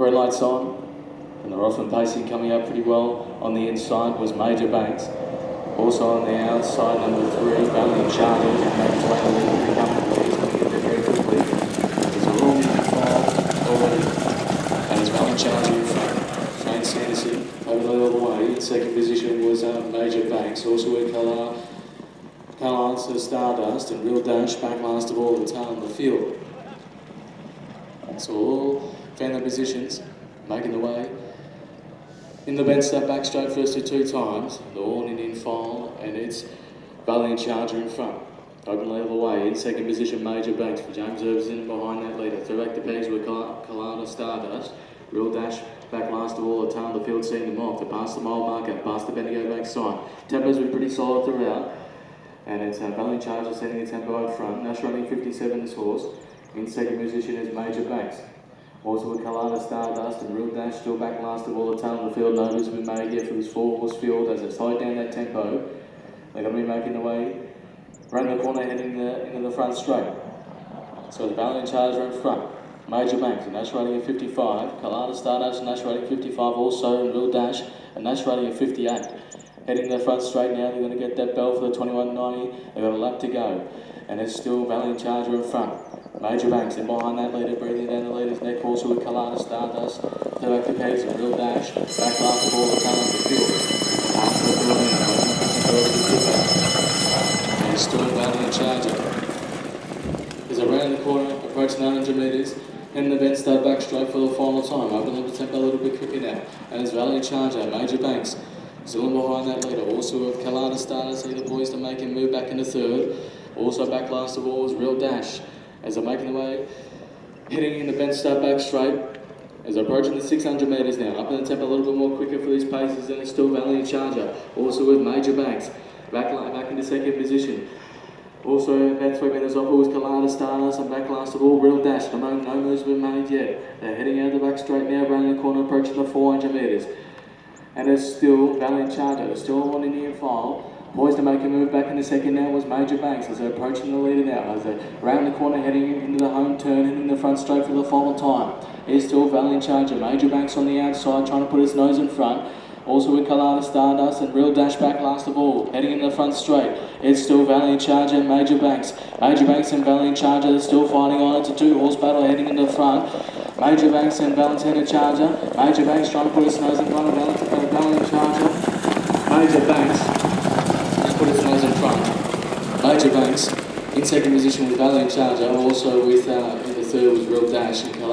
red lights on, and they're often pacing coming up pretty well. On the inside was Major Banks. Also on the outside, number 3, Valiant Charger, and make his way a little bit comfortably. He's going to get there very quickly. There's a roll in the file already, and it's Valiant Charger in front. Frank Sanderson over the other way. In second position was Major Banks. Also with Carlisle's the Stardust, and Real Dash back last of all the tail in the field. So all found their positions, making the way. In the bench step back straight first to 2 times, the warning in file, and it's Valiant Charger in front. Open lead of the way, in second position Major Banks for James Irvison behind that leader. Through back to pegs with Kalana Stardust. Real Dash back last of all the tail of the field, seeing them off to pass the mile marker, past the Bendigo back side. Tempo's been pretty solid throughout, and it's Valiant Charger setting the tempo out front. Nash running 57 this horse. In second position is Major Banks. Also with Kalana Stardust, and Real Dash still back last of all the tail of the field. No moves have been made yet for this 4-horse field as they slow down that tempo. They're going to be making the way around the corner, heading into the front straight. So the Valiant Charger in front. Major Banks, and Nash riding at 55. Kalana Stardust, and Nash riding 55 also, and Real Dash, and Nash riding at 58. Heading the front straight now, they're going to get that bell for the 21.90. They've got a lap to go. And it's still Valiant Charger in front. Major Banks in behind that leader, breathing down the leader's neck, also with Kalana Stardust. They're back to pegs and Real Dash. Back last of all the tail of the field. After the building, and it's still Valiant Charger. As I round the corner, approaching 900 metres, and the bend start back straight for the final time. Open the tempo a little bit quicker now. And it's Valiant Charger, Major Banks. Still in behind that leader, also with Kalana Stardust, see the boys to make him move back into third. Also back last of all was Real Dash. As they're making the way, heading in the bench start back straight. As they're approaching the 600 metres now, up in the tempo a little bit more quicker for these paces, and it's still Valiant Charger. Also with Major Banks, back into second position. Also about 3 metres off, it was Kalana Stardust, and back last of all, Real Dash. No moves have been made yet. They're heading out the back straight now, round the corner, approaching the 400 metres. And it's still Valiant Charger, still on in the file. Poised to make a move back in the second now was Major Banks as they're approaching the leader now. As they're round the corner, heading into the home turn, hitting the front straight for the final time. Here's still Valiant Charger. Major Banks on the outside, trying to put his nose in front. Also with Kalana Stardust and Real Dash back last of all, heading into the front straight. It's still Valiant Charger and Major Banks. Major Banks and Valiant Charger are still fighting on. It's a 2-horse battle heading into the front. Major Banks and Valiant Charger. Major Banks trying to put his nose in front of Valiant Charger. Major Banks put his nose in front. Major Banks in second position with Valiant Charger. Also with in the third was Real Dash and Kalana.